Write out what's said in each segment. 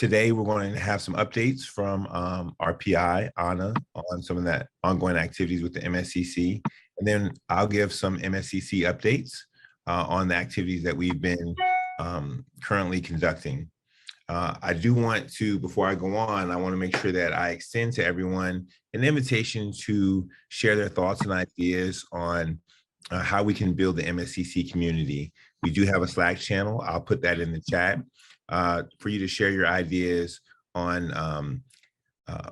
Today, we're going to have some updates from our PI, Anna, on some of that ongoing activities with the MSCC. And then I'll give some MSCC updates on the activities that we've been currently conducting. I do want to, before I go on, I want to make sure that I extend to everyone an invitation to share their thoughts and ideas on how we can build the MSCC community. We do have a Slack channel. I'll put that in the chat for you to share your ideas on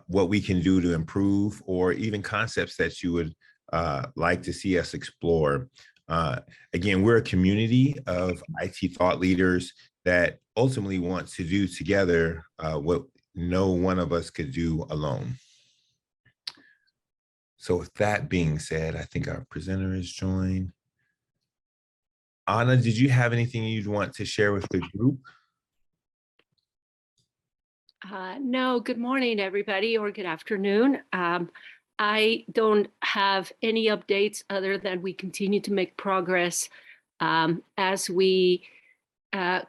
what we can do to improve, or even concepts that you would like to see us explore. Again, we're a community of IT thought leaders that ultimately want to do together what no one of us could do alone. So with that being said, I think our presenter is joined. Anna, did you have anything you'd want to share with the group? No, good morning, everybody, or good afternoon. I don't have any updates other than we continue to make progress as we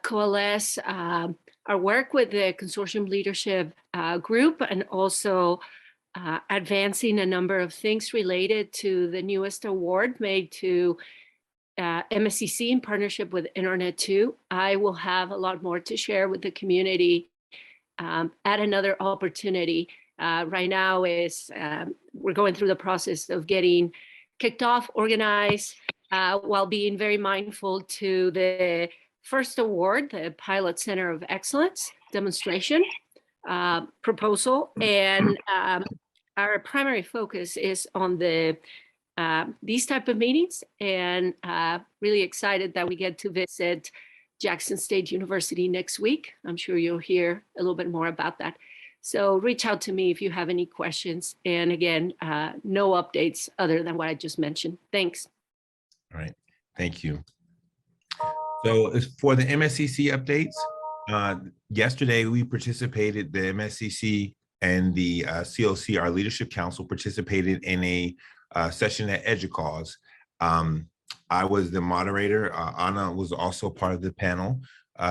coalesce our work with the consortium leadership group, and also advancing a number of things related to the newest award made to MSCC in partnership with Internet2. I will have a lot more to share with the community at another opportunity. Right now is we're going through the process of getting kicked off, organized, while being very mindful to the first award, the Pilot Center of Excellence demonstration proposal. And our primary focus is on the these type of meetings, and really excited that we get to visit Jackson State University next week. I'm sure you'll hear a little bit more about that. So reach out to me if you have any questions. And again, no updates other than what I just mentioned. Thanks. All right, thank you. So as for the MSCC updates, yesterday we participated, the MSCC and the COC, our Leadership Council, participated in a session at EDUCAUSE. I was the moderator. Anna was also part of the panel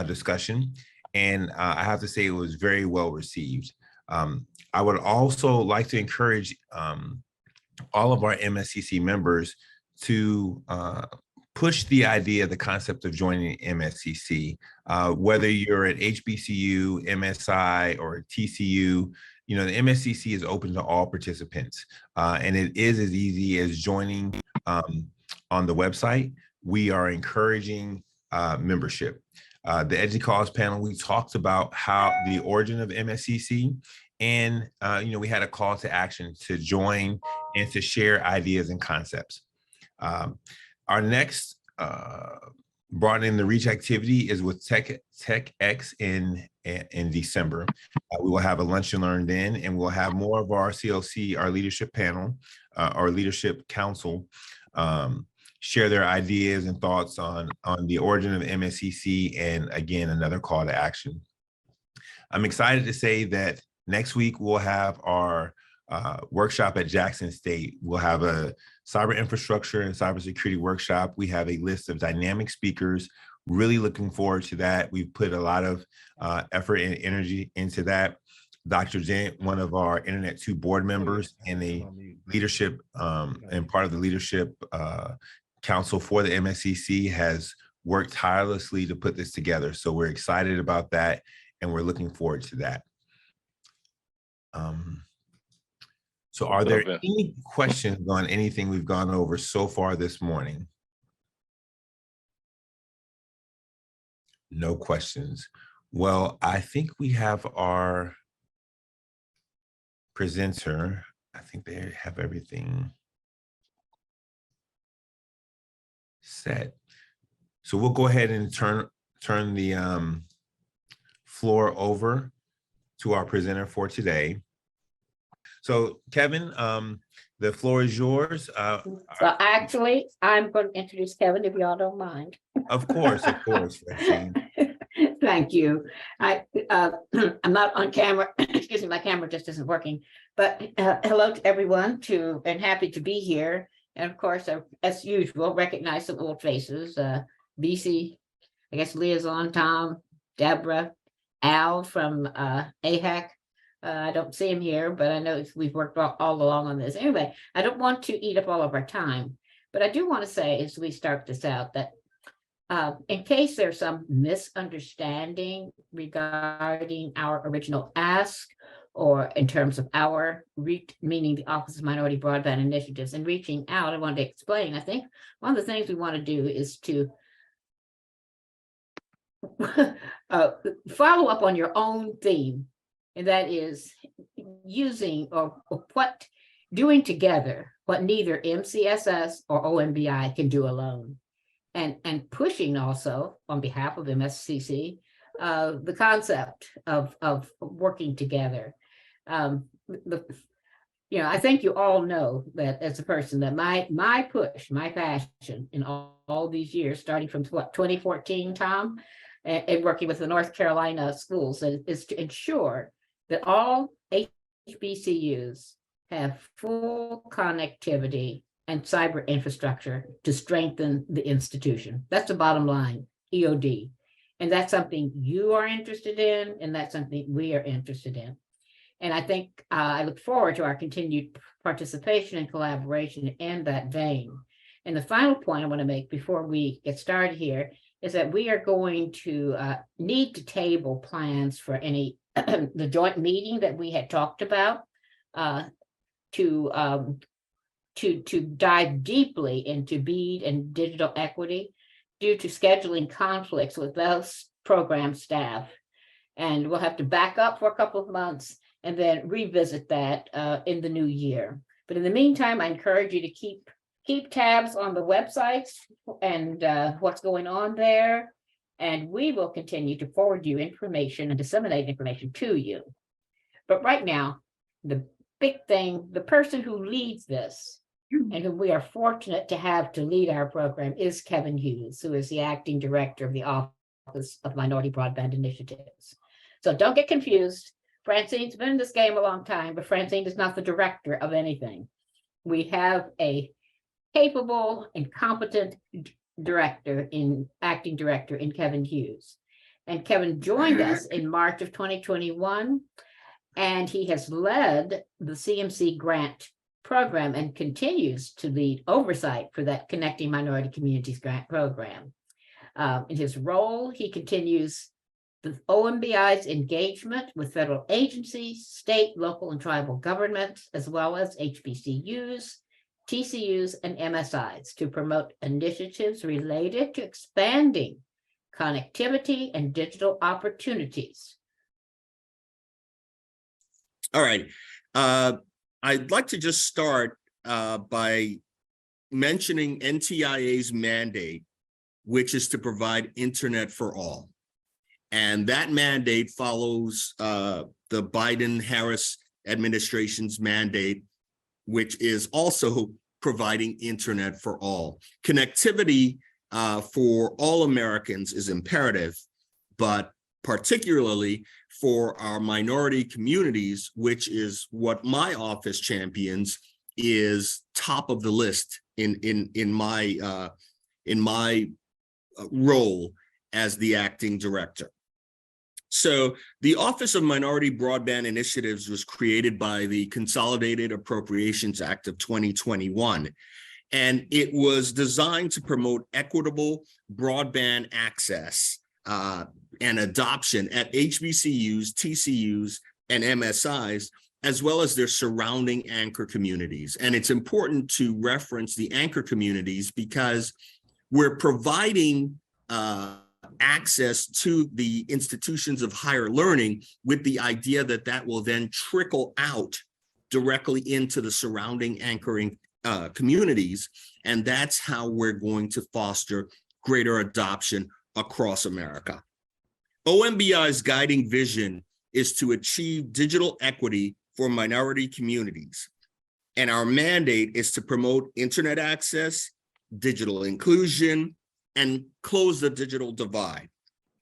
discussion. And I have to say it was very well received. I would also like to encourage all of our MSCC members to push the idea, the concept of joining MSCC, whether you're at HBCU, MSI, or TCU. You know, the MSCC is open to all participants, and it is as easy as joining on the website. We are encouraging membership. The EDUCAUSE panel, we talked about how the origin of MSCC, and you know, we had a call to action to join and to share ideas and concepts. Our next Broadening the Reach activity is with TechX in December. We will have a lunch and learn then, and we'll have more of our CLC, our leadership panel, our leadership council, share their ideas and thoughts on the origin of MSCC, and again, another call to action. I'm excited to say that next week we'll have our workshop at Jackson State. We'll have a cyber infrastructure and cybersecurity workshop. We have a list of dynamic speakers. Really looking forward to that. We've put a lot of effort and energy into that. Dr. Dent, one of our Internet2 board members and a leadership and part of the leadership council for the MSCC, has worked tirelessly to put this together. So we're excited about that, and we're looking forward to that. So are there any questions on anything we've gone over so far this morning? No questions. Well, I think we have our presenter. I think they have everything set. So we'll go ahead and turn the floor over to our presenter for today. So Kevin, the floor is yours. So actually, I'm going to introduce Kevin, if y'all don't mind. Of course, Francine. Thank you. I'm not on camera. Excuse me, my camera just isn't working. But hello to everyone, and happy to be here. And of course, as usual, recognize some old faces. BC, I guess Liaison, Tom, Deborah, Al from AHAC. I don't see him here, but I know we've worked all along on this. Anyway, I don't want to eat up all of our time, but I do want to say as we start this out that in case there's some misunderstanding regarding our original ask, or in terms of our meaning the Office of Minority Broadband Initiatives and reaching out, I wanted to explain. I think one of the things we want to do is to follow up on your own theme, and that is using or what doing together what neither MCSS or OMBI can do alone, and pushing also on behalf of MSCC the concept of working together. I think you all know that as a person that my push, my passion in all these years, starting from what 2014, Tom, and working with the North Carolina schools, is to ensure that all HBCUs have full connectivity and cyber infrastructure to strengthen the institution. That's the bottom line, EOD. And that's something you are interested in, and that's something we are interested in. And I think I look forward to our continued participation and collaboration in that vein. And the final point I want to make before we get started here is that we are going to need to table plans for any the joint meeting that we had talked about to dive deeply into BEAD and digital equity due to scheduling conflicts with those program staff. And we'll have to back up for a couple of months and then revisit that in the new year. But in the meantime, I encourage you to keep tabs on the websites and what's going on there. And we will continue to forward you information and disseminate information to you. But right now, the big thing, the person who leads this and who we are fortunate to have to lead our program is Kevin Hughes, who is the acting director of the Office of Minority Broadband Initiatives. So don't get confused. Francine's been in this game a long time, but Francine is not the director of anything. We have a capable and competent acting director in Kevin Hughes. And Kevin joined us in March of 2021, and he has led the CMC grant program and continues to lead oversight for that Connecting Minority Communities grant program. In his role, he continues the OMBI's engagement with federal agencies, state, local, and tribal governments, as well as HBCUs, TCUs, and MSIs to promote initiatives related to expanding connectivity and digital opportunities. All right. I'd like to just start by mentioning NTIA's mandate, which is to provide internet for all. And that mandate follows the Biden-Harris administration's mandate, which is also providing internet for all. Connectivity for all Americans is imperative, but particularly for our minority communities, which is what my office champions, is top of the list in my role as the acting director. So the Office of Minority Broadband Initiatives was created by the Consolidated Appropriations Act of 2021, and it was designed to promote equitable broadband access and adoption at HBCUs, TCUs, and MSIs, as well as their surrounding anchor communities. And it's important to reference the anchor communities because we're providing access to the institutions of higher learning with the idea that that will then trickle out directly into the surrounding anchoring communities. And that's how we're going to foster greater adoption across America. OMBI's guiding vision is to achieve digital equity for minority communities. And our mandate is to promote internet access, digital inclusion, and close the digital divide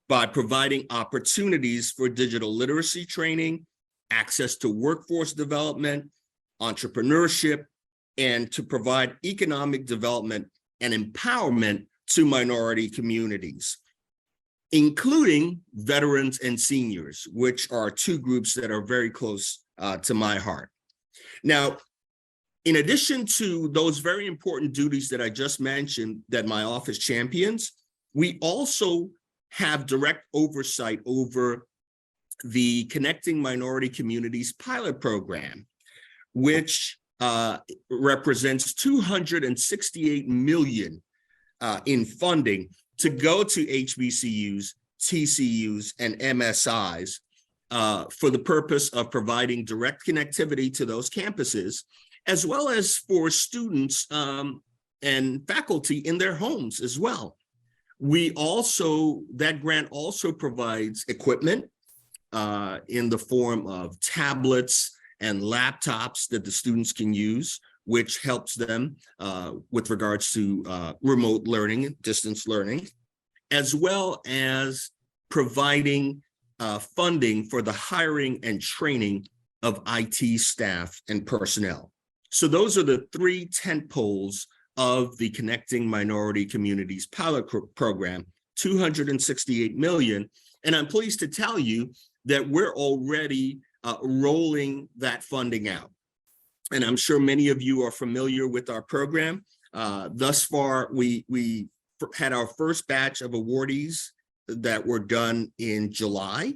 by providing opportunities for digital literacy training, access to workforce development, entrepreneurship, and to provide economic development and empowerment to minority communities. including veterans and seniors, which are two groups that are very close to my heart. Now, in addition to those very important duties that I just mentioned that my office champions, we also have direct oversight over the Connecting Minority Communities pilot program, which represents $268 million in funding to go to HBCUs, TCUs, and MSIs for the purpose of providing direct connectivity to those campuses, as well as for students and faculty in their homes as well. That grant also provides equipment in the form of tablets and laptops that the students can use, which helps them with regards to remote learning, distance learning, as well as providing funding for the hiring and training of IT staff and personnel. So those are the three tent poles of the Connecting Minority Communities pilot program, $268 million. And I'm pleased to tell you that we're already rolling that funding out. And I'm sure many of you are familiar with our program. Thus far, we had our first batch of awardees that were done in July.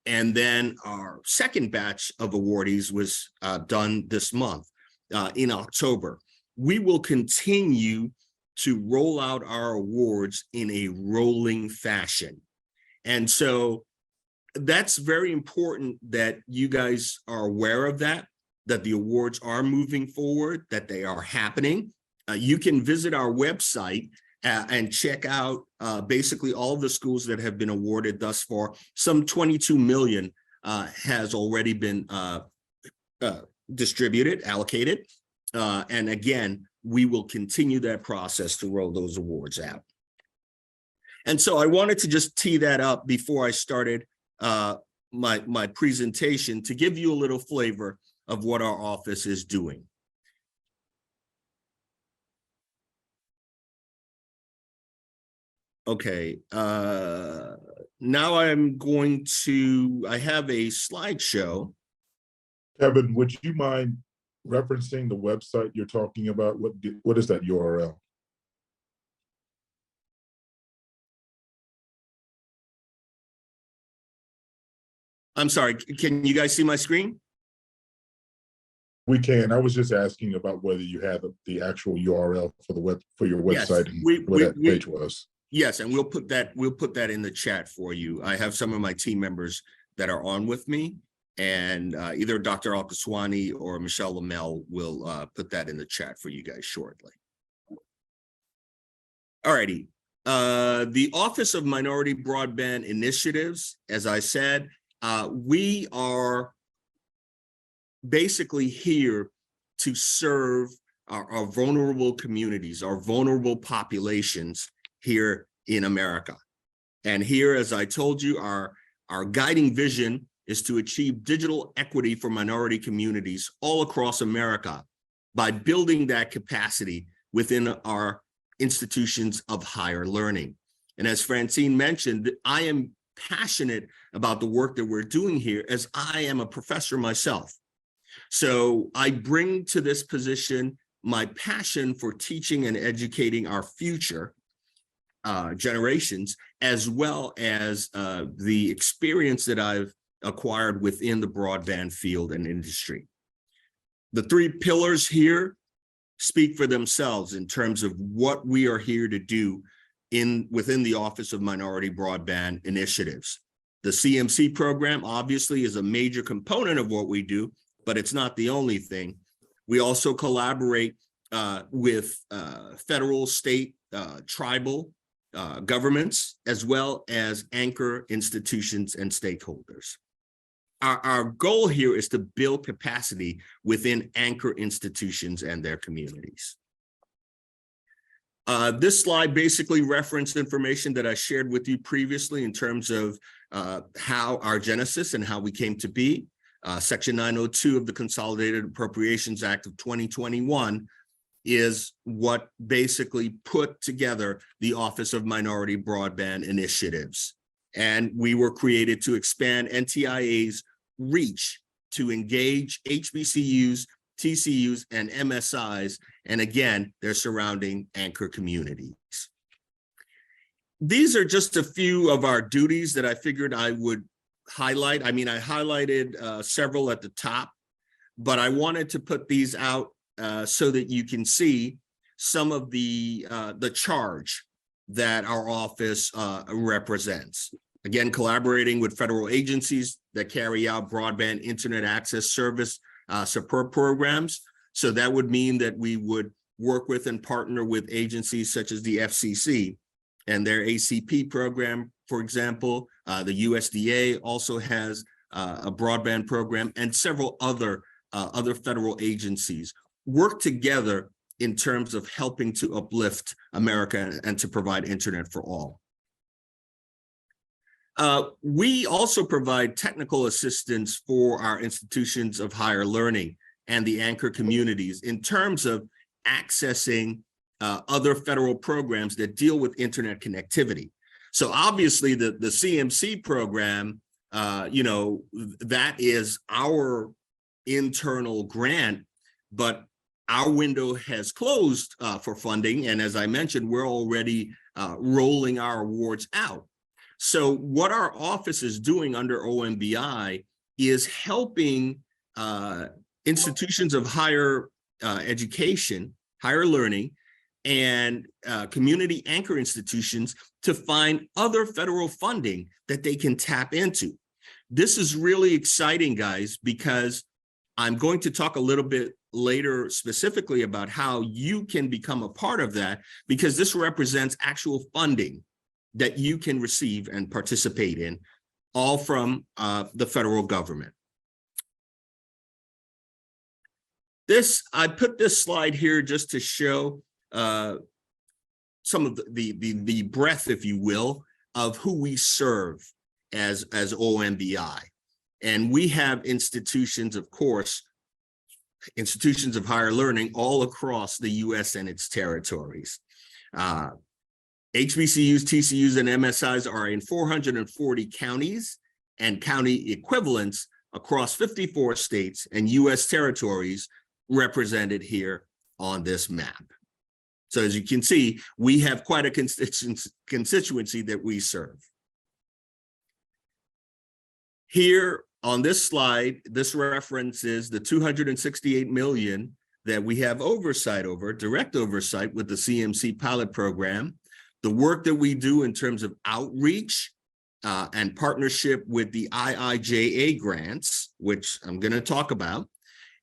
And then our second batch of awardees was done this month in October. We will continue to roll out our awards in a rolling fashion. And so that's very important that you guys are aware of that the awards are moving forward, that they are happening. You can visit our website and check out basically all the schools that have been awarded thus far. Some 22 million has already been distributed, allocated. And again, we will continue that process to roll those awards out. And so I wanted to just tee that up before I started my presentation to give you a little flavor of what our office is doing. Okay, now I have a slideshow. Kevin, would you mind referencing the website you're talking about? What is that URL? I'm sorry, can you guys see my screen? We can. I was just asking about whether you had the actual URL for your website, Yes, and where that page was. Yes, and we'll put that in the chat for you. I have some of my team members that are on with me, and either Dr. Al-Kaswani or Michelle Lamel will put that in the chat for you guys shortly. All righty. The Office of Minority Broadband Initiatives, as I said, we are basically here to serve our vulnerable communities, our vulnerable populations here in America. And here, as I told you, our guiding vision is to achieve digital equity for minority communities all across America by building that capacity within our institutions of higher learning. And as Francine mentioned, I am passionate about the work that we're doing here, as I am a professor myself. So I bring to this position my passion for teaching and educating our future generations, as well as the experience that I've acquired within the broadband field and industry. The three pillars here speak for themselves in terms of what we are here to do within the Office of Minority Broadband Initiatives. The CMC program obviously is a major component of what we do, but it's not the only thing. We also collaborate with federal, state, tribal governments, as well as anchor institutions and stakeholders. Our goal here is to build capacity within anchor institutions and their communities. This slide basically referenced information that I shared with you previously in terms of how our genesis and how we came to be. Section 902 of the Consolidated Appropriations Act of 2021 is what basically put together the Office of Minority Broadband Initiatives. And we were created to expand NTIA's reach to engage HBCUs, TCUs, and MSIs, and again, their surrounding anchor communities. These are just a few of our duties that I figured I would highlight. I mean, I highlighted several at the top, but I wanted to put these out so that you can see some of the charge that our office represents. Again, collaborating with federal agencies that carry out broadband internet access service support programs. So that would mean that we would work with and partner with agencies such as the FCC and their ACP program, for example. The USDA also has a broadband program, and several other federal agencies work together in terms of helping to uplift America and to provide internet for all. We also provide technical assistance for our institutions of higher learning and the anchor communities in terms of accessing other federal programs that deal with internet connectivity. So obviously the CMC program, that is our internal grant, but our window has closed for funding. And as I mentioned, we're already rolling our awards out. So what our office is doing under OMBI is helping institutions of higher education, higher learning, and community anchor institutions to find other federal funding that they can tap into. This is really exciting, guys, because I'm going to talk a little bit later specifically about how you can become a part of that, because this represents actual funding that you can receive and participate in, all from the federal government. I put this slide here just to show some of the breadth, if you will, of who we serve as OMBI. And we have institutions, of course, institutions of higher learning all across the US and its territories. HBCUs, TCUs, and MSIs are in 440 counties and county equivalents across 54 states and US territories represented here on this map. So as you can see, we have quite a constituency that we serve. Here on this slide, this references the $268 million that we have oversight over, direct oversight with the CMC pilot program, the work that we do in terms of outreach and partnership with the IIJA grants, which I'm going to talk about,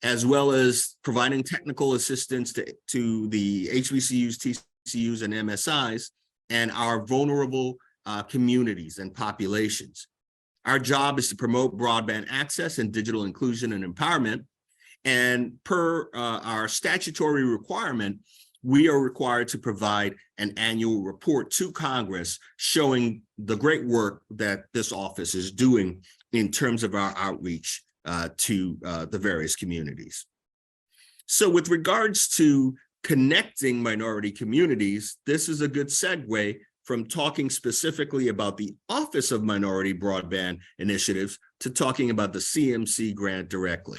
as well as providing technical assistance to the HBCUs, TCUs, and MSIs, and our vulnerable communities and populations. Our job is to promote broadband access and digital inclusion and empowerment. And per our statutory requirement, we are required to provide an annual report to Congress showing the great work that this office is doing in terms of our outreach to the various communities. So with regards to connecting minority communities, this is a good segue from talking specifically about the Office of Minority Broadband Initiatives to talking about the CMC grant directly.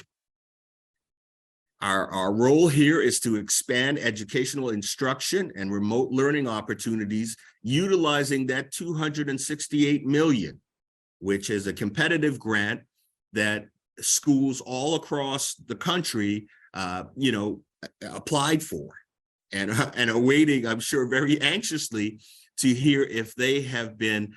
Our role here is to expand educational instruction and remote learning opportunities utilizing that $268 million, which is a competitive grant that schools all across the country, applied for and are waiting, I'm sure, very anxiously to hear if they have been,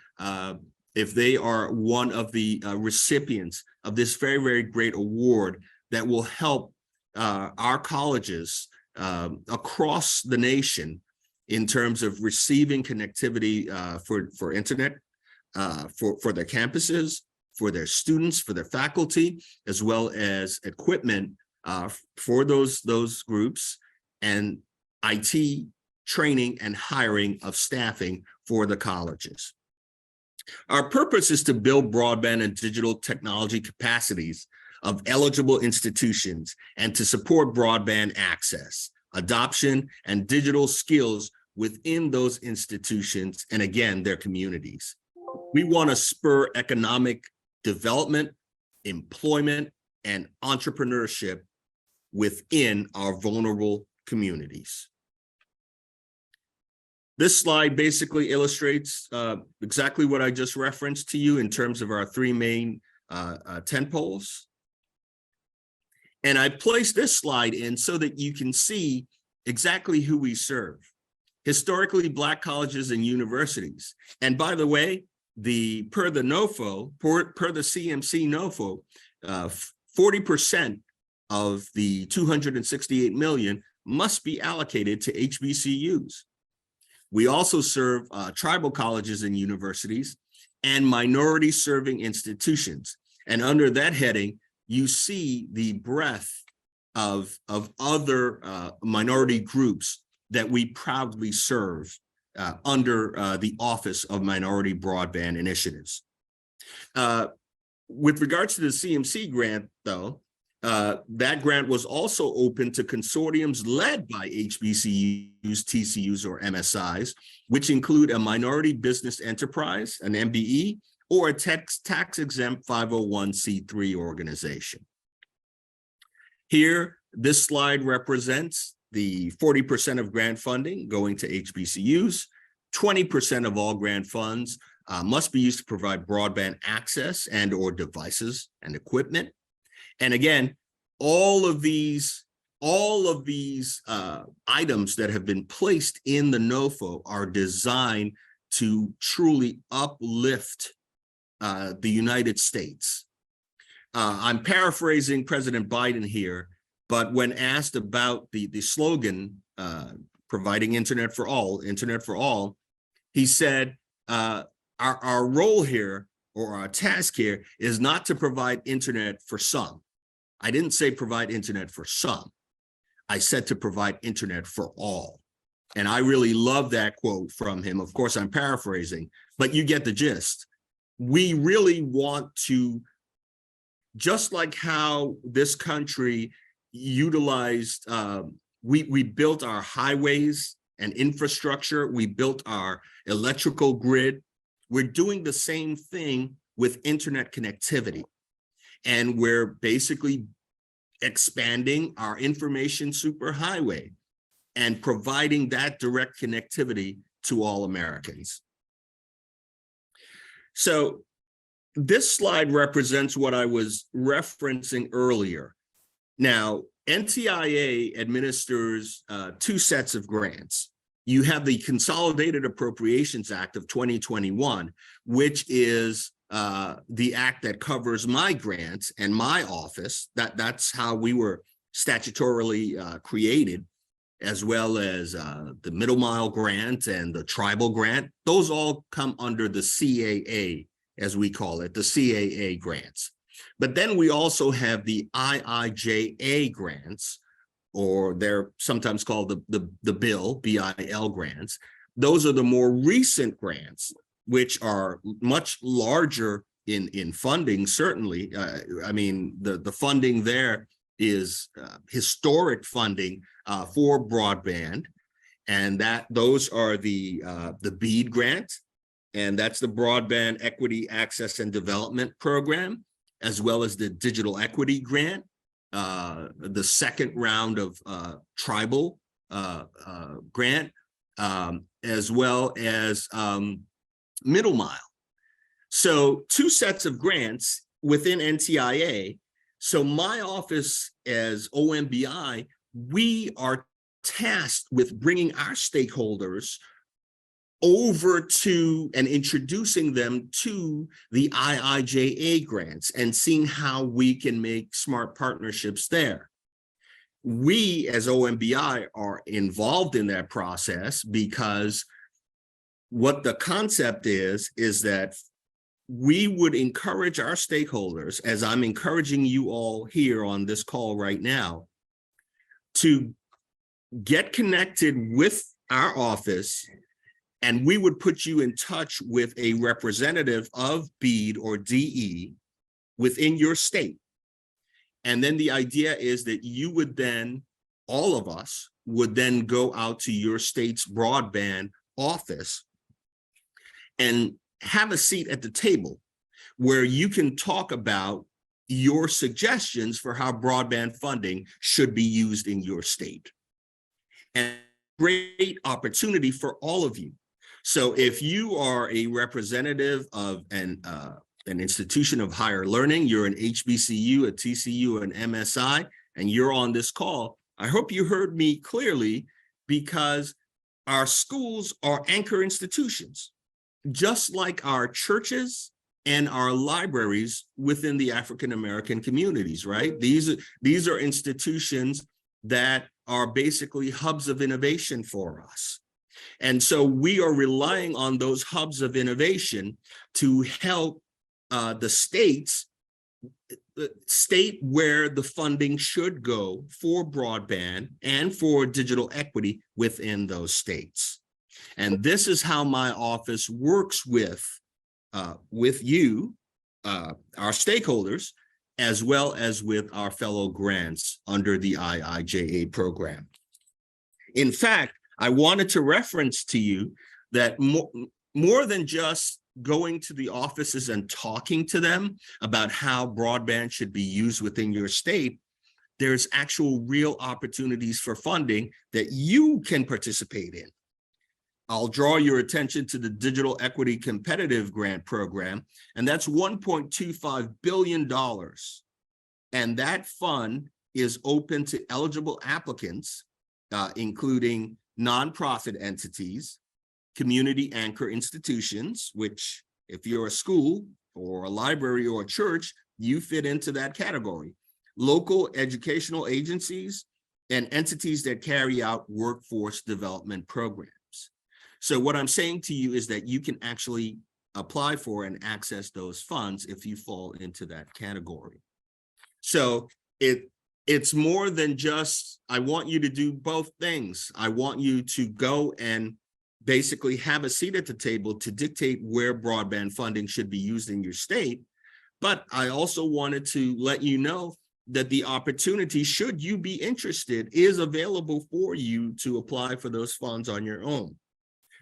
if they are one of the recipients of this very, very great award that will help our colleges across the nation in terms of receiving connectivity for internet, for their campuses, for their students, for their faculty, as well as equipment for those groups, and IT training and hiring of staffing for the colleges. Our purpose is to build broadband and digital technology capacities of eligible institutions and to support broadband access, adoption, and digital skills within those institutions and, again, their communities. We want to spur economic development, employment, and entrepreneurship within our vulnerable communities. This slide basically illustrates exactly what I just referenced to you in terms of our three main tentpoles. And I placed this slide in so that you can see exactly who we serve. Historically Black colleges and universities. And by the way, per the CMC NOFO, 40% of the 268 million must be allocated to HBCUs. We also serve tribal colleges and universities and minority serving institutions. And under that heading, you see the breadth of other minority groups that we proudly serve under the Office of Minority Broadband Initiatives. With regards to the CMC grant, though, that grant was also open to consortiums led by HBCUs, TCUs, or MSIs, which include a minority business enterprise, an MBE, or a tax-exempt 501c3 organization. Here, this slide represents the 40% of grant funding going to HBCUs. 20% of all grant funds must be used to provide broadband access and or devices and equipment. And again, all of these items that have been placed in the NOFO are designed to truly uplift the United States. I'm paraphrasing President Biden here, but when asked about the slogan, providing internet for all, he said, our role here, or our task here, is not to provide internet for some. I didn't say provide internet for some. I said to provide internet for all. And I really love that quote from him. Of course, I'm paraphrasing, but you get the gist. We really want to, just like how this country utilized, we built our highways and infrastructure, we built our electrical grid. We're doing the same thing with internet connectivity. And we're basically expanding our information superhighway and providing that direct connectivity to all Americans. So this slide represents what I was referencing earlier. Now, NTIA administers two sets of grants. You have the Consolidated Appropriations Act of 2021, which is the act that covers my grants and my office. That's how we were statutorily created, as well as the Middle Mile grant and the Tribal grant. Those all come under the CAA, as we call it, the CAA grants. But then we also have the IIJA grants, or they're sometimes called the BIL grants. Those are the more recent grants, which are much larger in funding, certainly. I mean, the funding there is historic funding for broadband, and those are the BEAD grant, and that's the Broadband Equity Access and Development Program, as well as the Digital Equity Grant, the second round of Tribal grant, as well as Middle Mile. So two sets of grants within NTIA. So my office as OMBI, we are tasked with bringing our stakeholders over to and introducing them to the IIJA grants and seeing how we can make smart partnerships there. We as OMBI are involved in that process because what the concept is that we would encourage our stakeholders, as I'm encouraging you all here on this call right now, to get connected with our office, and we would put you in touch with a representative of BEAD or DE within your state. And then the idea is that you would then, all of us would then go out to your state's broadband office and have a seat at the table where you can talk about your suggestions for how broadband funding should be used in your state. And great opportunity for all of you. So if you are a representative of an institution of higher learning, you're an HBCU, a TCU, an MSI, and you're on this call, I hope you heard me clearly, because our schools are anchor institutions, just like our churches and our libraries within the African-American communities, right? These are institutions that are basically hubs of innovation for us. And so we are relying on those hubs of innovation to help the states state where the funding should go for broadband and for digital equity within those states. And this is how my office works with you, our stakeholders, as well as with our fellow grants under the IIJA program. In fact, I wanted to reference to you that more than just going to the offices and talking to them about how broadband should be used within your state, there's actual real opportunities for funding that you can participate in. I'll draw your attention to the Digital Equity Competitive Grant Program, and that's $1.25 billion. And that fund is open to eligible applicants, including nonprofit entities, community anchor institutions, which if you're a school or a library or a church, you fit into that category, local educational agencies, and entities that carry out workforce development programs. So what I'm saying to you is that you can actually apply for and access those funds if you fall into that category. So it's more than just, I want you to do both things. I want you to go and basically have a seat at the table to dictate where broadband funding should be used in your state. But I also wanted to let you know that the opportunity, should you be interested, is available for you to apply for those funds on your own.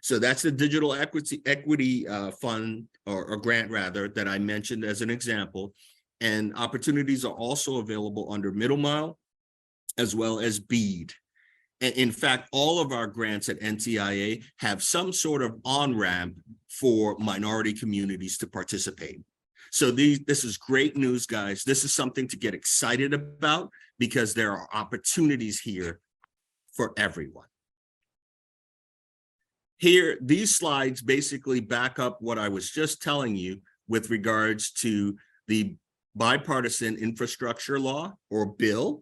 So that's the Digital Equity Fund or grant rather that I mentioned as an example. And opportunities are also available under Middle Mile as well as BEAD. And in fact, all of our grants at NTIA have some sort of on-ramp for minority communities to participate. So this is great news, guys. This is something to get excited about because there are opportunities here for everyone. Here, these slides basically back up what I was just telling you with regards to the bipartisan infrastructure law or bill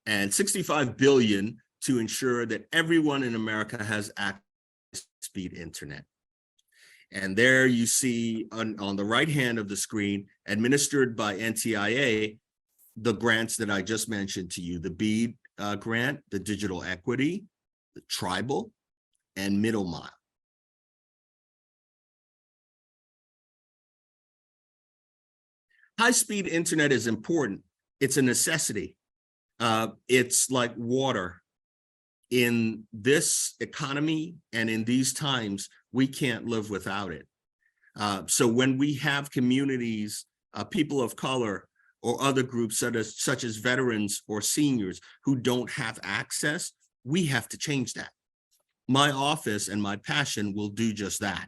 and $65 billion to ensure that everyone in America has access to speed internet. And there you see on the right hand of the screen, administered by NTIA, the grants that I just mentioned to you, the BEAD grant, the digital equity, the tribal, and Middle Mile. High-speed internet is important. It's a necessity. It's like water. In this economy and in these times, we can't live without it. So when we have communities, people of color, or other groups such as veterans or seniors who don't have access, we have to change that. My office and my passion will do just that.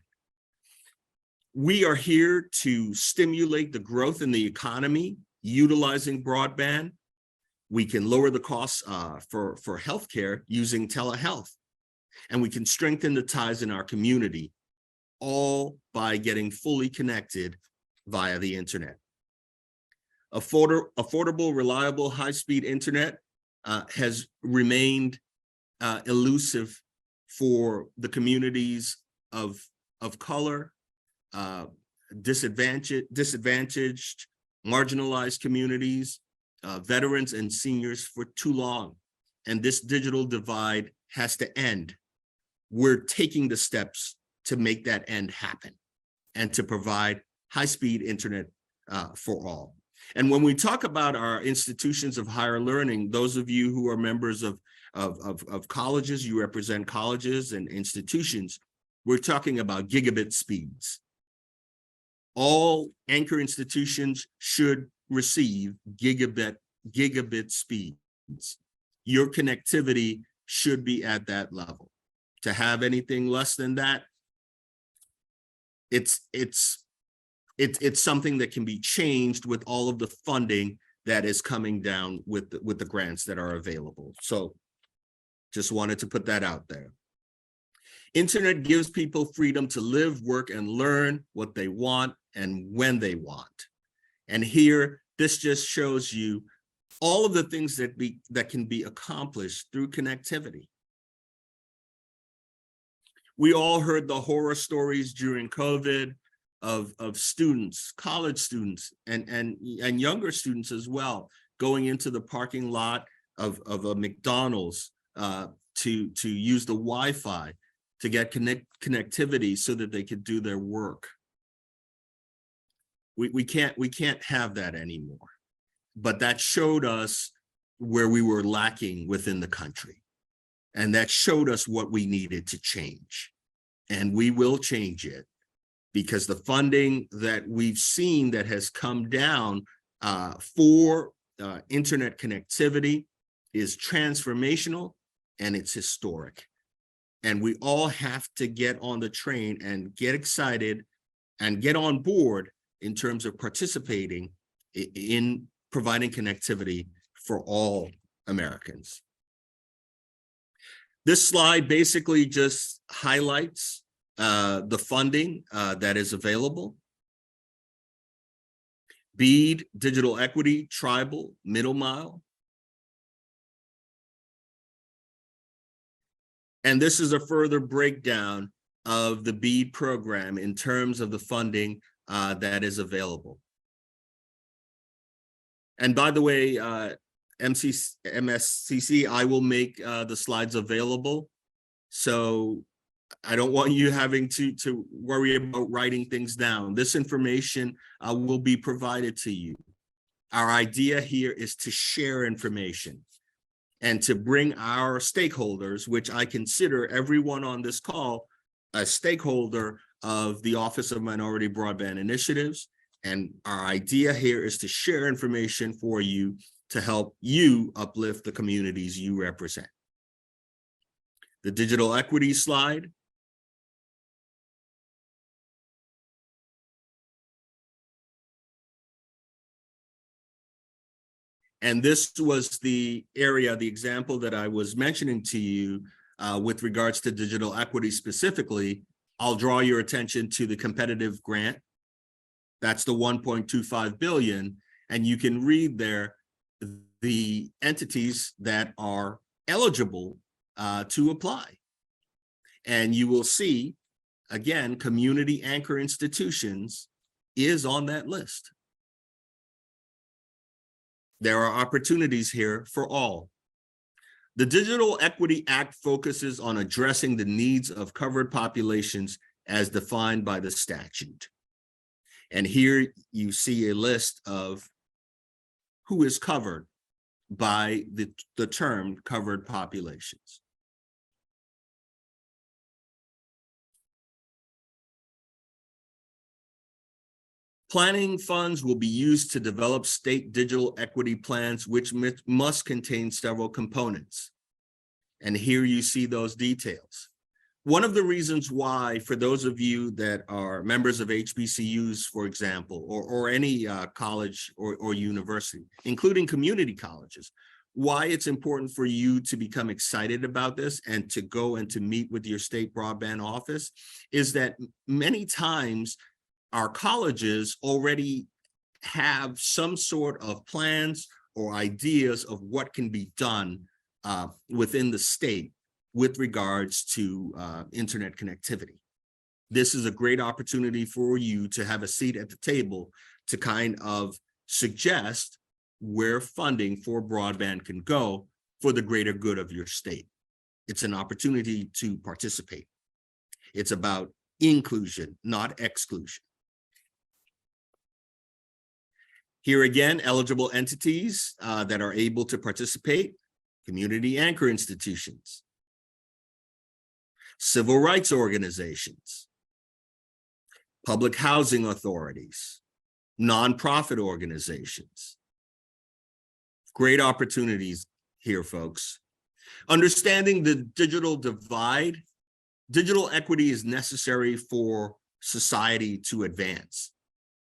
We are here to stimulate the growth in the economy, utilizing broadband. We can lower the costs for healthcare using telehealth, and we can strengthen the ties in our community, all by getting fully connected via the internet. Affordable, reliable, high-speed internet has remained elusive for the communities of color, disadvantaged, marginalized communities, veterans and seniors for too long. And this digital divide has to end. We're taking the steps to make that end happen and to provide high-speed internet for all. And when we talk about our institutions of higher learning, those of you who are members of colleges, you represent colleges and institutions, we're talking about gigabit speeds. All anchor institutions should receive gigabit speeds. Your connectivity should be at that level. To have anything less than that, it's something that can be changed with all of the funding that is coming down with the grants that are available. So just wanted to put that out there. Internet gives people freedom to live, work, and learn what they want and when they want. And here, this just shows you all of the things that can be accomplished through connectivity. We all heard the horror stories during COVID of students, college students, and younger students as well, going into the parking lot of a McDonald's to use the Wi-Fi to get connectivity so that they could do their work. We can't have that anymore. But that showed us where we were lacking within the country. And that showed us what we needed to change. And we will change it, because the funding that we've seen that has come down for internet connectivity is transformational and it's historic. And we all have to get on the train and get excited and get on board in terms of participating in providing connectivity for all Americans. This slide basically just highlights the funding that is available. BEAD, digital equity, tribal, middle mile. And this is a further breakdown of the BEAD program in terms of the funding that is available. And by the way, MSCC, I will make the slides available. So I don't want you having to worry about writing things down. This information will be provided to you. Our idea here is to share information and to bring our stakeholders, which I consider everyone on this call a stakeholder of the Office of Minority Broadband Initiatives. And our idea here is to share information for you to help you uplift the communities you represent. The digital equity slide. And this was the area, the example that I was mentioning to you with regards to digital equity specifically. I'll draw your attention to the competitive grant. That's the 1.25 billion. And you can read there the entities that are eligible to apply. And you will see, again, community anchor institutions is on that list. There are opportunities here for all. The Digital Equity Act focuses on addressing the needs of covered populations as defined by the statute. And here you see a list of who is covered by the term covered populations. Planning funds will be used to develop state digital equity plans, which must contain several components. And here you see those details. One of the reasons why, for those of you that are members of HBCUs, for example, or any college or university, including community colleges, why it's important for you to become excited about this and to go and to meet with your state broadband office is that many times our colleges already have some sort of plans or ideas of what can be done within the state with regards to internet connectivity. This is a great opportunity for you to have a seat at the table to kind of suggest where funding for broadband can go for the greater good of your state. It's an opportunity to participate. It's about inclusion, not exclusion. Here again, eligible entities that are able to participate: community anchor institutions, civil rights organizations, public housing authorities, nonprofit organizations. Great opportunities here, folks. Understanding the digital divide, digital equity is necessary for society to advance.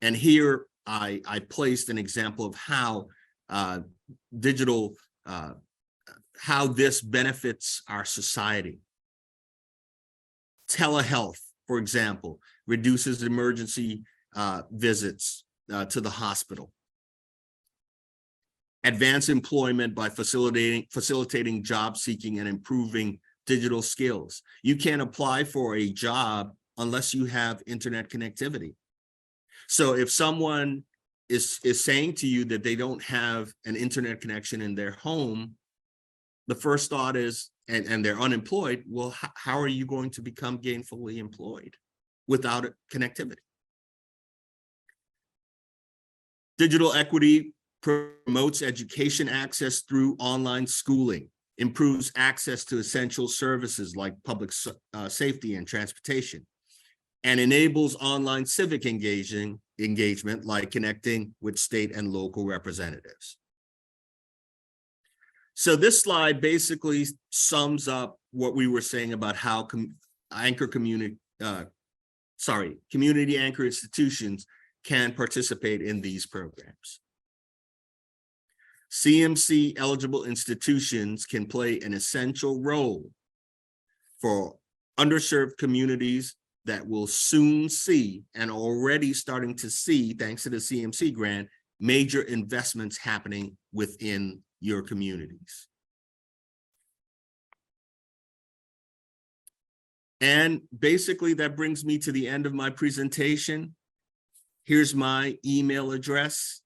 And here I placed an example of how how this benefits our society. Telehealth, for example, reduces emergency visits to the hospital. Advance employment by facilitating job seeking and improving digital skills. You can't apply for a job unless you have internet connectivity. So if someone is saying to you that they don't have an internet connection in their home, the first thought is, and they're unemployed, well, how are you going to become gainfully employed without connectivity? Digital equity promotes education access through online schooling, improves access to essential services like public safety and transportation, and enables online civic engagement like connecting with state and local representatives. So this slide basically sums up what we were saying about how community anchor institutions can participate in these programs. CMC eligible institutions can play an essential role for underserved communities that will soon see, and already starting to see, thanks to the CMC grant, major investments happening within your communities. And basically that brings me to the end of my presentation. Here's my email address.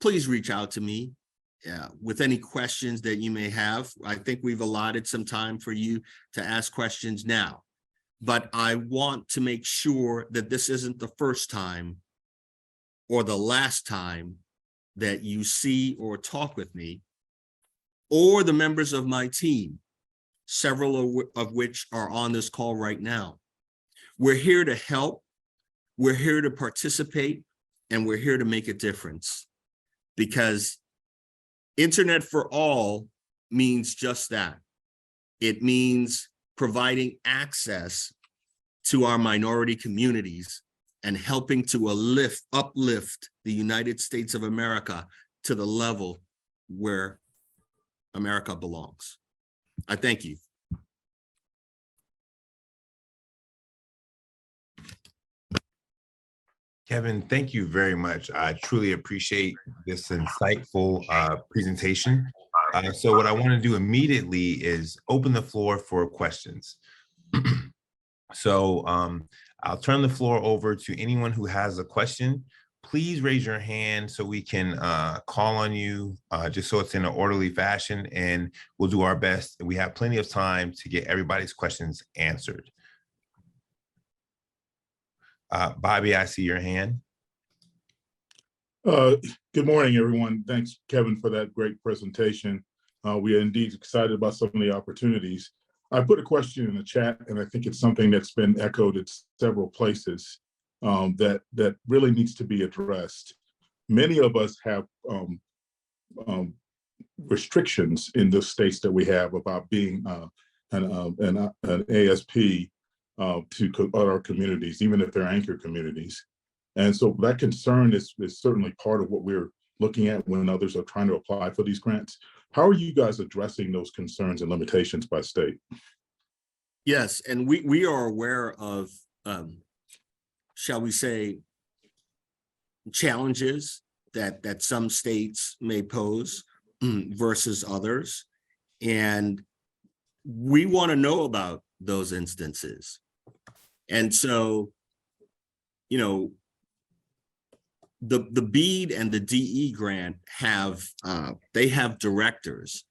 Please reach out to me with any questions that you may have. I think we've allotted some time for you to ask questions now, but I want to make sure that this isn't the first time or the last time that you see or talk with me or the members of my team, several of which are on this call right now. We're here to help, we're here to participate, and we're here to make a difference, because Internet for all means just that. It means providing access to our minority communities and helping to uplift the United States of America to the level where America belongs. I thank you. Kevin, thank you very much. I truly appreciate this insightful presentation. So what I want to do immediately is open the floor for questions. So I'll turn the floor over to anyone who has a question. Please raise your hand so we can call on you, just so it's in an orderly fashion, and we'll do our best. We have plenty of time to get everybody's questions answered. Bobby, I see your hand. Good morning, everyone. Thanks, Kevin, for that great presentation. We are indeed excited about some of the opportunities. I put a question in the chat, and I think it's something that's been echoed at several places that really needs to be addressed. Many of us have restrictions in the states that we have about being an ASP to our communities, even if they're anchor communities. And so that concern is certainly part of what we're looking at when others are trying to apply for these grants. How are you guys addressing those concerns and limitations by state? Yes, and we are aware of, shall we say, challenges that some states may pose versus others. And we want to know about those instances. And so, you know, the BEAD and the DE grant have, they have directors.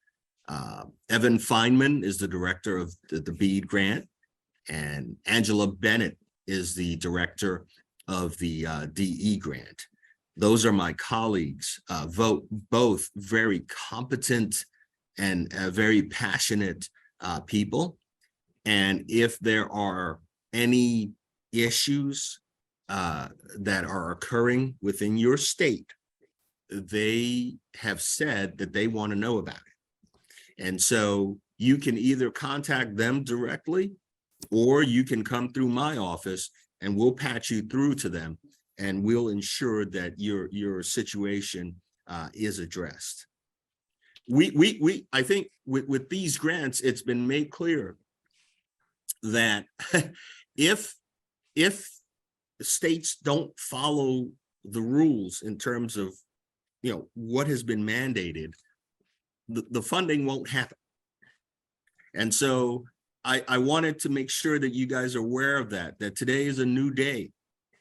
Evan Feynman is the director of the BEAD grant, and Angela Bennett is the director of the DE grant. Those are my colleagues, both very competent and very passionate people. And if there are any issues that are occurring within your state, they have said that they want to know about it. And so you can either contact them directly, or you can come through my office and we'll patch you through to them, and we'll ensure that your situation is addressed. I think with these grants, it's been made clear that if states don't follow the rules in terms of, you know, what has been mandated, the funding won't happen. And so I wanted to make sure that you guys are aware of that today is a new day.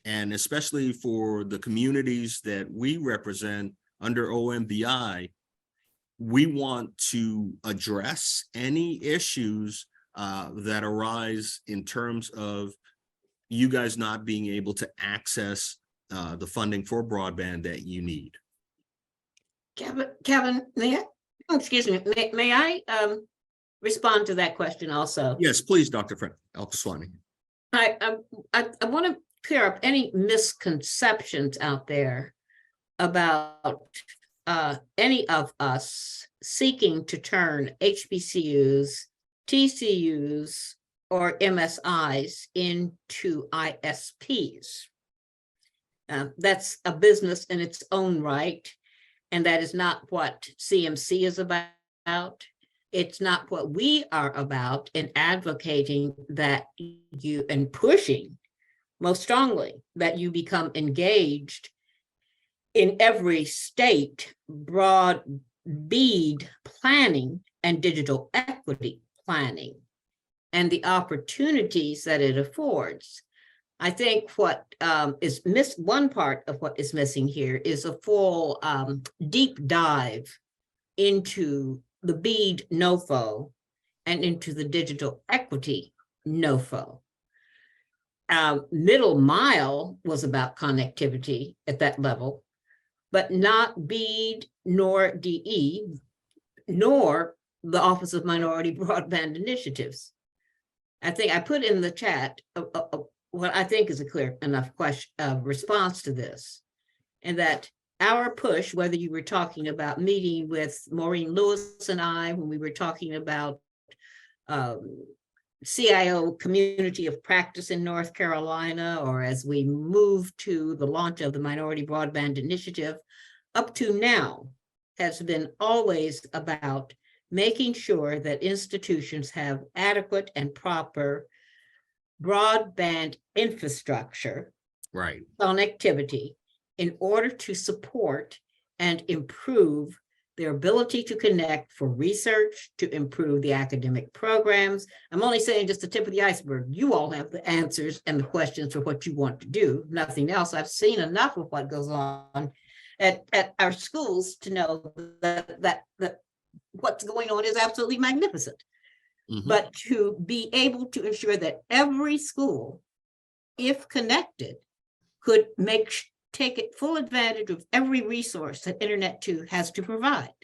And especially for the communities that we represent under OMBI, we want to address any issues that arise in terms of you guys not being able to access the funding for broadband that you need. Kevin, may I respond to that question also? Yes, please, Dr. Frank Al-Kaswani. I want to clear up any misconceptions out there about any of us seeking to turn HBCUs, TCUs, or MSIs into ISPs. That's a business in its own right, and that is not what CMC is about. It's not what we are about in advocating that you, and pushing most strongly, that you become engaged in every state broad BEAD planning and digital equity planning and the opportunities that it affords. I think what is missed, one part of what is missing here is a full deep dive into the BEAD NOFO and into the digital equity NOFO. Middle mile was about connectivity at that level, but not BEAD nor DE, nor the Office of Minority Broadband Initiatives. I think I put in the chat what I think is a clear enough response to this, and that our push, whether you were talking about meeting with Maureen Lewis and I, when we were talking about CIO community of practice in North Carolina, or as we move to the launch of the Minority Broadband Initiative, up to now has been always about making sure that institutions have adequate and proper broadband infrastructure, Right, connectivity, in order to support and improve their ability to connect for research, to improve the academic programs. I'm only saying just the tip of the iceberg. You all have the answers and the questions for what you want to do, nothing else. I've seen enough of what goes on at our schools to know that what's going on is absolutely magnificent. Mhm. But to be able to ensure that every school, if connected, could take it full advantage of every resource that Internet 2 has to provide.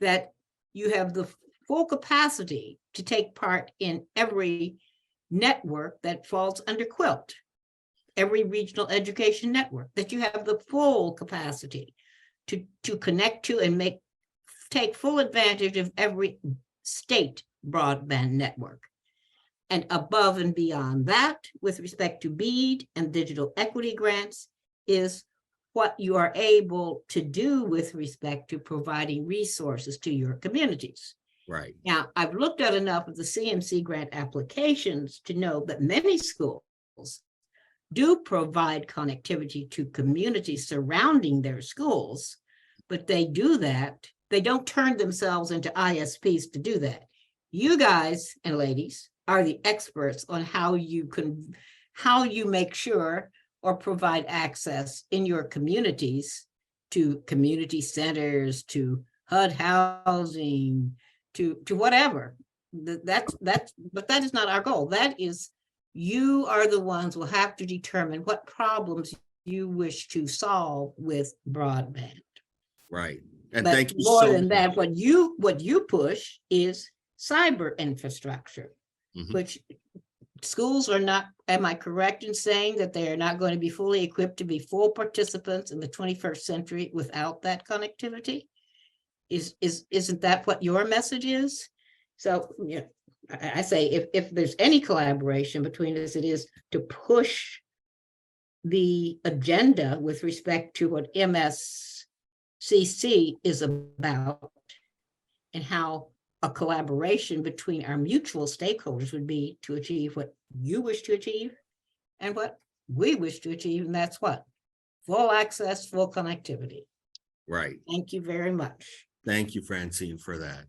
That you have the full capacity to take part in every network that falls under QUILT, every regional education network, that you have the full capacity to connect to and take full advantage of every state broadband network. And above and beyond that, with respect to BEAD and digital equity grants, is what you are able to do with respect to providing resources to your communities. Right. Now, I've looked at enough of the CMC grant applications to know that many schools do provide connectivity to communities surrounding their schools, but they do that. They don't turn themselves into ISPs to do that. You guys and ladies are the experts on how you make sure or provide access in your communities to community centers, to HUD housing, to whatever. But that is not our goal. That is, you are the ones who will have to determine what problems you wish to solve with broadband. Right. And But thank you more so than that, much. what you push is cyber infrastructure, Mhm. which schools are not, am I correct in saying that they are not going to be fully equipped to be full participants in the 21st century without that connectivity? Isn't that what your message is? So, yeah, I say if there's any collaboration between us, it is to push the agenda with respect to what MSCC is about and how a collaboration between our mutual stakeholders would be to achieve what you wish to achieve and what we wish to achieve, and that's what? Full access, full connectivity. Right. Thank you very much. Thank you, Francine, for that.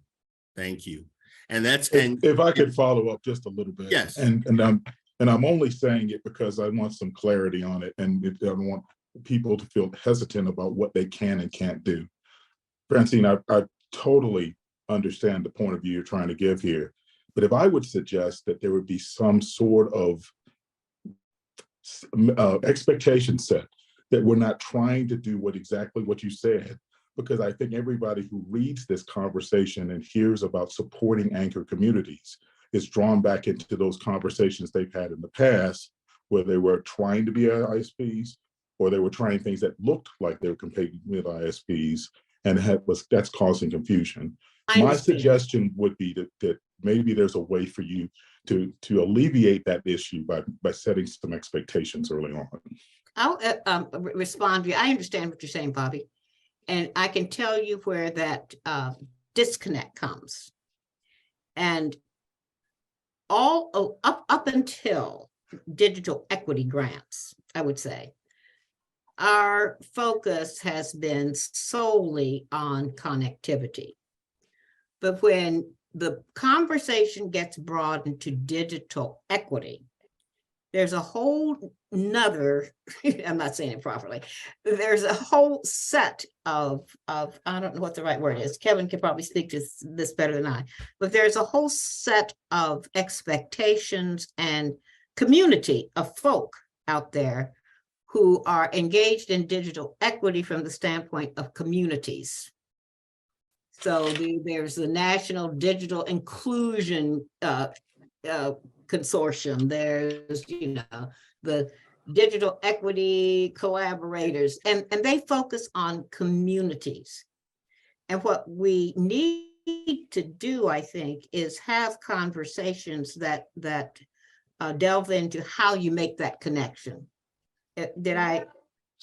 Thank you. And that's, If I could follow up just a little bit. Yes. And I'm only saying it because I want some clarity on it, and I don't want people to feel hesitant about what they can and can't do. Francine, I totally understand the point of view you're trying to give here, but if I would suggest that there would be some sort of expectation set that we're not trying to do exactly what you said, because I think everybody who reads this conversation and hears about supporting anchor communities is drawn back into those conversations they've had in the past, where they were trying to be ISPs, or they were trying things that looked like they were competing with ISPs, and that's causing confusion. My suggestion would be that maybe there's a way for you to alleviate that issue by setting some expectations early on. I'll respond to you. I understand what you're saying, Bobby. And I can tell you where that disconnect comes. And up until digital equity grants, I would say, our focus has been solely on connectivity. But when the conversation gets broadened to digital equity, there's a whole nother, I'm not saying it properly, there's a whole set of I don't know what the right word is. Kevin could probably speak to this better than I, but there's a whole set of expectations and community of folk out there who are engaged in digital equity from the standpoint of communities. So there's the National Digital Inclusion Consortium. There's, the digital equity collaborators, and they focus on communities. And what we need to do, I think, is have conversations that delve into how you make that connection. Did I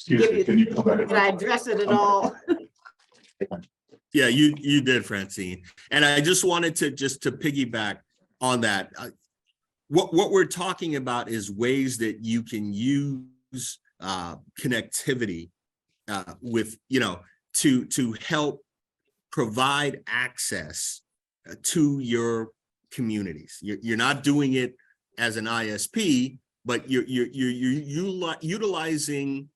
address it at all? Yeah, you did, Francine. And I just wanted to piggyback on that. What we're talking about is ways that you can use connectivity with, to help provide access to your communities. You're not doing it as an ISP, but you're utilizing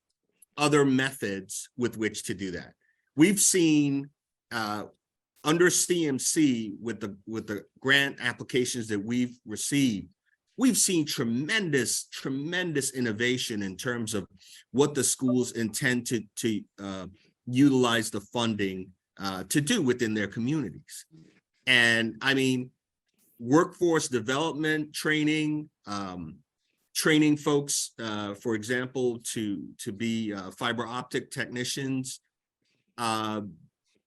other methods with which to do that. We've seen under CMC with the grant applications that we've received, we've seen tremendous innovation in terms of what the schools intend to utilize the funding to do within their communities. And I mean, workforce development training, training folks, for example, to be fiber optic technicians.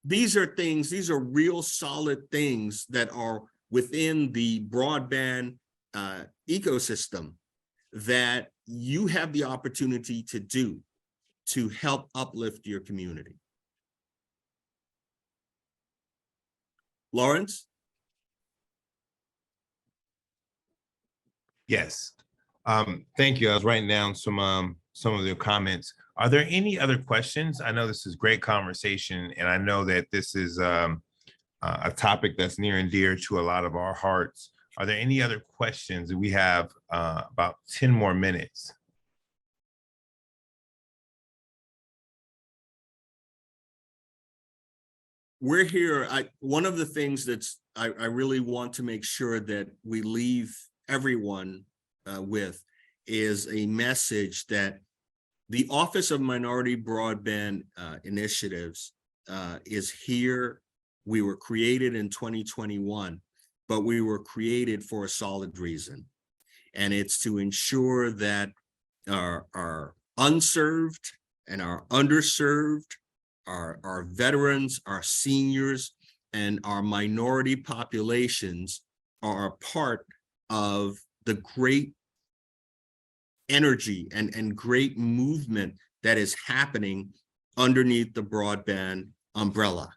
These are real solid things that are within the broadband ecosystem that you have the opportunity to do to help uplift your community. Lawrence? Yes. Thank you. I was writing down some of the comments. Are there any other questions? I know this is great conversation, and I know that this is a topic that's near and dear to a lot of our hearts. Are there any other questions? We have about 10 more minutes. We're here. One of the things I really want to make sure that we leave everyone with is a message that the Office of Minority Broadband Initiatives is here. We were created in 2021, but we were created for a solid reason. and it's to ensure that our unserved and our underserved, our veterans, our seniors, and our minority populations are a part of the great energy and great movement that is happening underneath the broadband umbrella.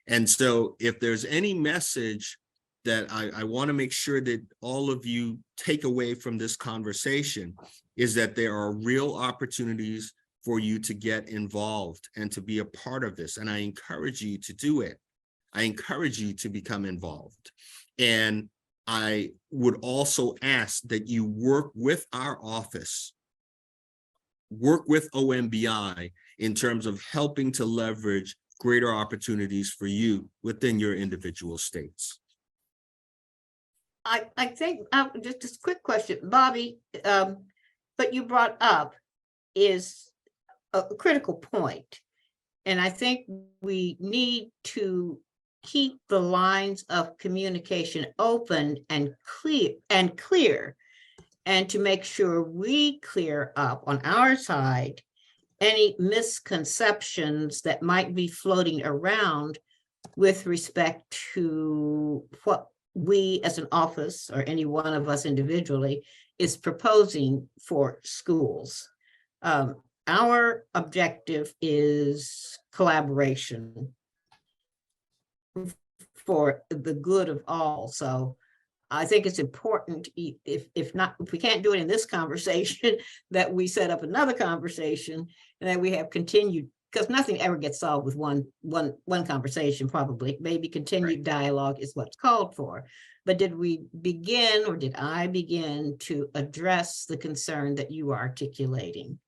And so if there's any message that I want to make sure that all of you take away from this conversation is that there are real opportunities for you to get involved and to be a part of this. And I encourage you to do it. I encourage you to become involved. And I would also ask that you work with our office, work with OMBI in terms of helping to leverage greater opportunities for you within your individual states. I think just a quick question, Bobby, what you brought up is a critical point. And I think we need to keep the lines of communication open and clear, and to make sure we clear up on our side any misconceptions that might be floating around with respect to what we as an office or any one of us individually is proposing for schools. Our objective is collaboration for the good of all. So I think it's important, if we can't do it in this conversation, that we set up another conversation and that we have continued, because nothing ever gets solved with one conversation, probably. Maybe continued dialogue is what's called for. But did we begin, or did I begin to address the concern that you are articulating?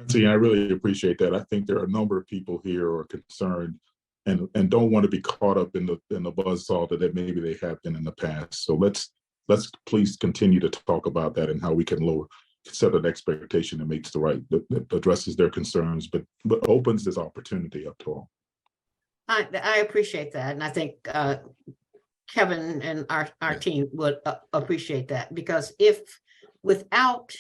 See, I really appreciate that. I think there are a number of people here who are concerned and don't want to be caught up in the buzzsaw that maybe they have been in the past. So let's please continue to talk about that and how we can set an expectation that makes that addresses their concerns, but opens this opportunity up to all. I appreciate that, and I think Kevin and our team would appreciate that, because if without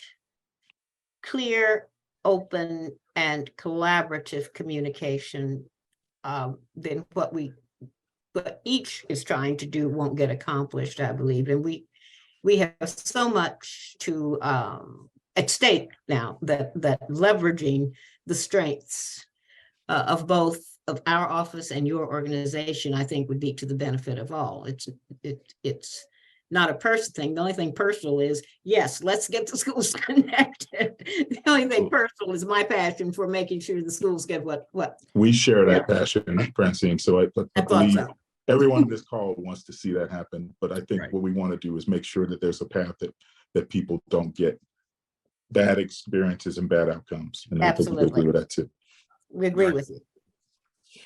clear, open, and collaborative communication, then what each is trying to do won't get accomplished, I believe. And we have so much to at stake now that leveraging the strengths of both of our office and your organization, I think, would be to the benefit of all. It's not a personal thing. The only thing personal is, yes, let's get the schools connected. The only thing personal is my passion for making sure the schools get what. We share that passion, Francine. So I believe so. Everyone on this call wants to see that happen. But I think what we want to do is make sure that there's a path that people don't get bad experiences and bad outcomes. And Absolutely. I think we agree with that too. We agree with you.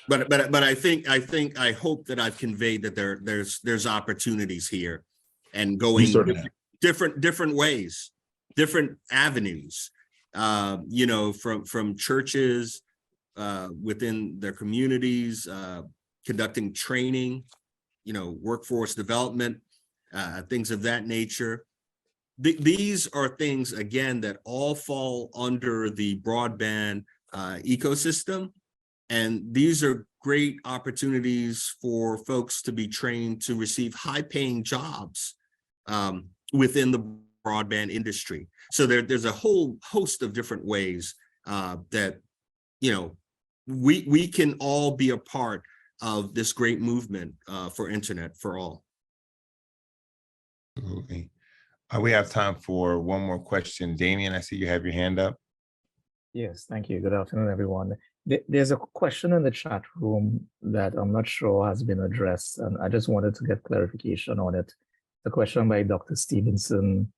But I hope that I've conveyed that there's opportunities here, and going different ways, different avenues, from churches within their communities, conducting training, workforce development, things of that nature. These are things, again, that all fall under the broadband ecosystem. And these are great opportunities for folks to be trained to receive high-paying jobs within the broadband industry. So there's a whole host of different ways that we can all be a part of this great movement for internet for all. Absolutely. We have time for one more question. Damien, I see you have your hand up. Yes, thank you. Good afternoon, everyone. There's a question in the chat room that I'm not sure has been addressed, and I just wanted to get clarification on it. The question by Dr. Stevenson.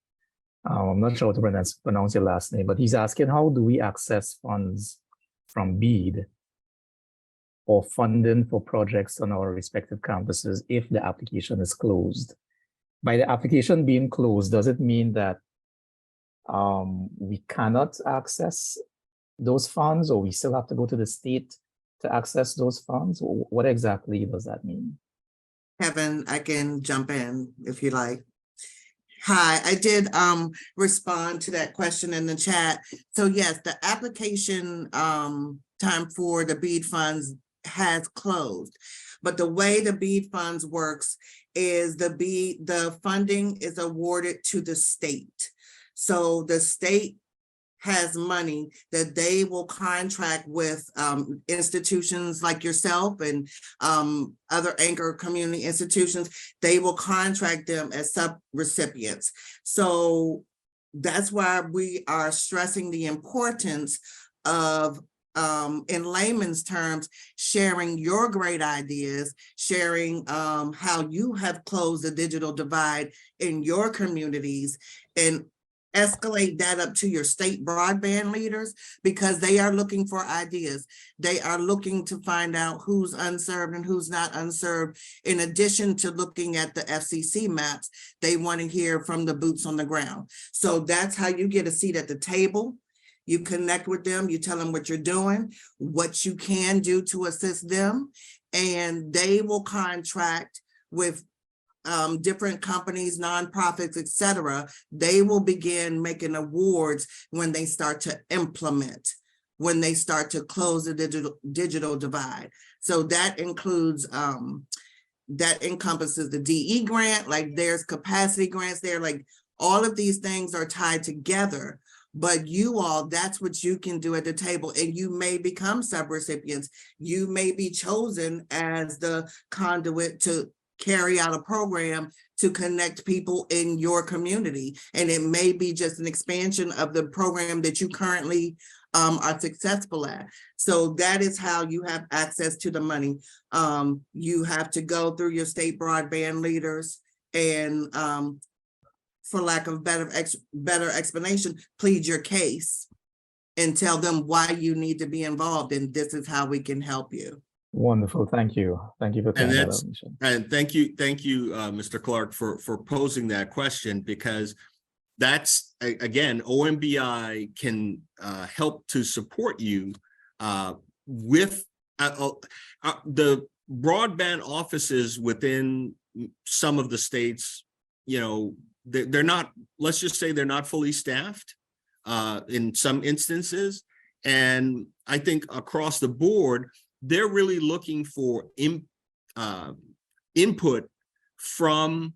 I'm not sure how to pronounce your last name, but he's asking, how do we access funds from BEAD or funding for projects on our respective campuses if the application is closed? By the application being closed, does it mean that we cannot access those funds, or we still have to go to the state to access those funds? What exactly does that mean? Kevin, I can jump in if you like. Hi, I did respond to that question in the chat. So yes, the application time for the BEAD funds has closed. But the way the BEAD funds works is the funding is awarded to the state. So the state has money that they will contract with institutions like yourself and other anchor community institutions. They will contract them as sub-recipients. So that's why we are stressing the importance of, in layman's terms, sharing your great ideas, sharing how you have closed the digital divide in your communities, and escalate that up to your state broadband leaders, because they are looking for ideas. They are looking to find out who's unserved and who's not unserved. In addition to looking at the FCC maps, they want to hear from the boots on the ground. So that's how you get a seat at the table. You connect with them, you tell them what you're doing, what you can do to assist them, and they will contract with different companies, nonprofits, etc. They will begin making awards when they start to implement, when they start to close the digital divide. So that includes, that encompasses the DE grant, like there's capacity grants there, like all of these things are tied together. But you all, that's what you can do at the table, and you may become sub-recipients. You may be chosen as the conduit to carry out a program to connect people in your community. And it may be just an expansion of the program that you currently are successful at. So that is how you have access to the money. You have to go through your state broadband leaders and for lack of better explanation, plead your case and tell them why you need to be involved, and this is how we can help you. Wonderful. Thank you. Thank you for And that. thank you, Mr. Clark, for posing that question, because that's, again, OMBI can help to support you with the broadband offices within some of the states. You know, they're not, let's just say they're not fully staffed in some instances. And I think across the board, they're really looking for input from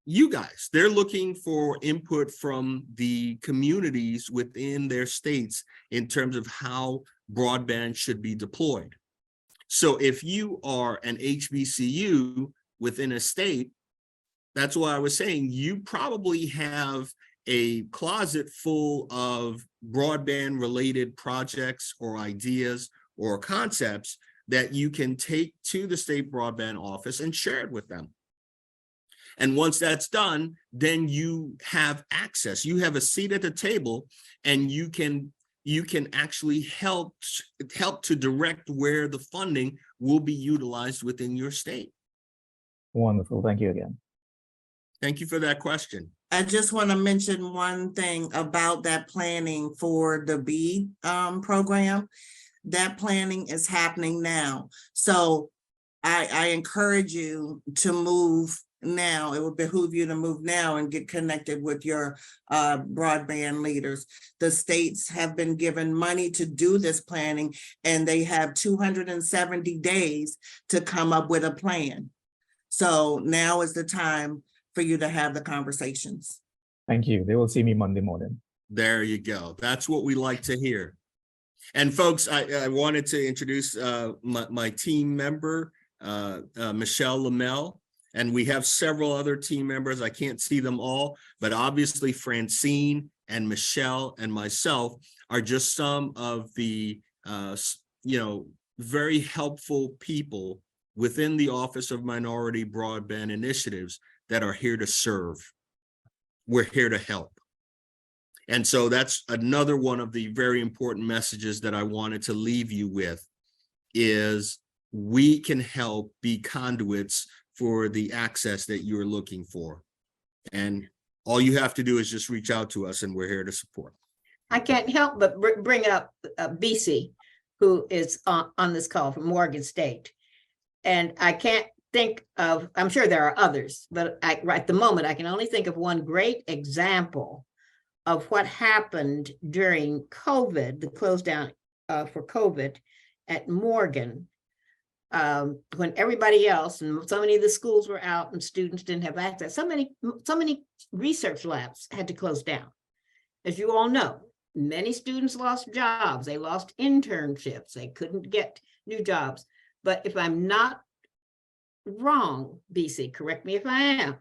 you guys. They're looking for input from the communities within their states in terms of how broadband should be deployed. So if you are an HBCU within a state, that's why I was saying you probably have a closet full of broadband related projects or ideas or concepts that you can take to the state broadband office and share it with them. And once that's done, then you have access, you have a seat at the table, and you can actually help to direct where the funding will be utilized within your state. Wonderful. Thank you again. Thank you for that question. I just want to mention one thing about that planning for the BEAD program. That planning is happening now. So I encourage you to move now. It would behoove you to move now and get connected with your broadband leaders. The states have been given money to do this planning, and they have 270 days to come up with a plan. So now is the time for you to have the conversations. Thank you. They will see me Monday morning. There you go. That's what we like to hear. And folks, I wanted to introduce my team member, Michelle Lamel, and we have several other team members. I can't see them all, but obviously Francine and Michelle and myself are just some of the very helpful people within the Office of Minority Broadband Initiatives that are here to serve. We're here to help. And so that's another one of the very important messages that I wanted to leave you with, is we can help be conduits for the access that you're looking for. And all you have to do is just reach out to us, and we're here to support. I can't help but bring up BC, who is on this call from Morgan State. And I can't think of, I'm sure there are others, but right at the moment, I can only think of one great example of what happened during COVID, the close down for COVID at Morgan, when everybody else and so many of the schools were out and students didn't have access. So many research labs had to close down. As you all know, many students lost jobs. They lost internships. They couldn't get new jobs. But if I'm not wrong, BC, correct me if I am,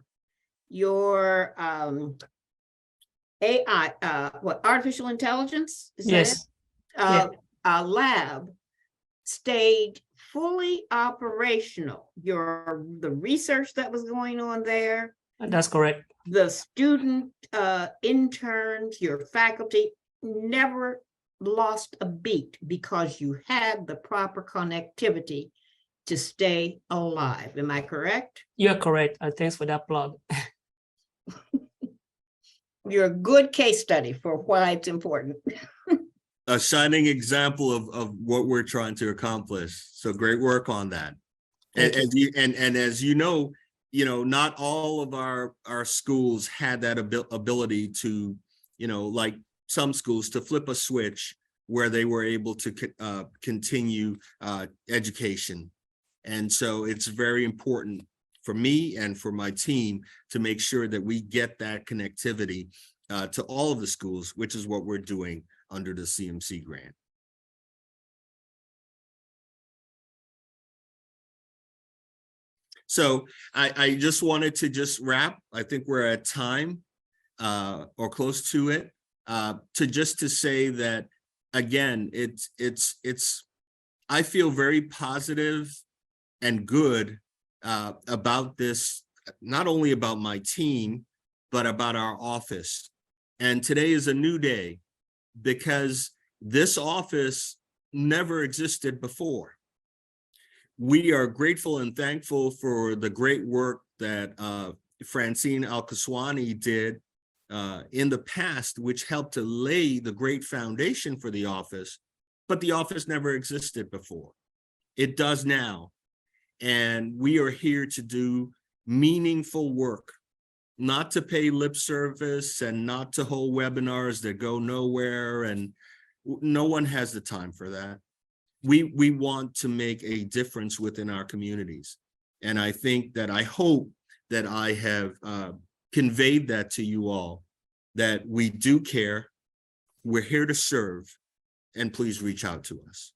your AI, artificial intelligence? Is Yes. that it? Lab stayed fully operational. The research that was going on there, That's correct. the student interns, your faculty never lost a beat because you had the proper connectivity to stay alive. Am I correct? You're correct. Thanks for that plug. You're a good case study for why it's important. A shining example of what we're trying to accomplish. So great work on that. And as you know, not all of our schools had that ability to, like some schools, to flip a switch where they were able to continue education. And so it's very important for me and for my team to make sure that we get that connectivity to all of the schools, which is what we're doing under the CMC grant. So I just wanted to just wrap. I think we're at time or close to it, to say that, again, I feel very positive and good about this, not only about my team, but about our office. And today is a new day because this office never existed before. We are grateful and thankful for the great work that Francine Al-Kaswani did in the past, which helped to lay the great foundation for the office, but the office never existed before. It does now. And we are here to do meaningful work, not to pay lip service and not to hold webinars that go nowhere. And no one has the time for that. We want to make a difference within our communities. And I hope that I have conveyed that to you all, that we do care, we're here to serve, and please reach out to us.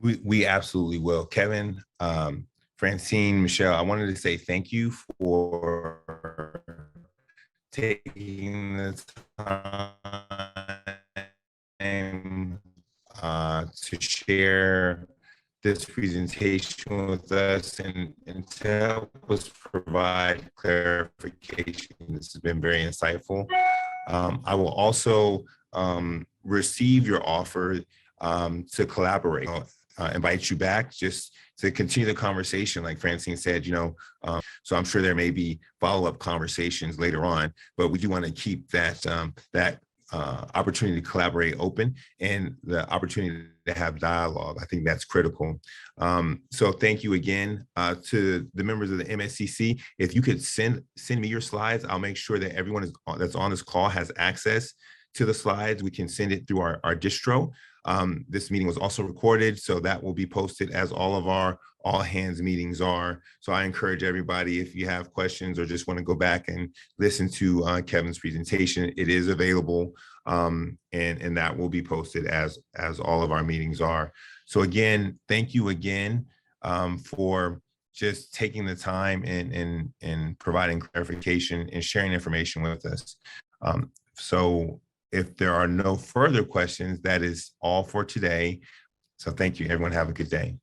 We absolutely will. Kevin, Francine, Michelle, I wanted to say thank you for taking the time to share this presentation with us and to help us provide clarification. This has been very insightful. I will also receive your offer to collaborate. Invite you back just to continue the conversation, like Francine said, so I'm sure there may be follow-up conversations later on, but we do want to keep that opportunity to collaborate open and the opportunity to have dialogue. I think that's critical. So thank you again to the members of the MSCC. If you could send me your slides, I'll make sure that everyone that's on this call has access to the slides. We can send it through our distro. This meeting was also recorded, so that will be posted as all of our all hands meetings are. So I encourage everybody, if you have questions or just want to go back and listen to Kevin's presentation, it is available, and that will be posted as all of our meetings are. So again, thank you again for just taking the time and providing clarification and sharing information with us. So if there are no further questions, that is all for today. So thank you, everyone. Have a good day.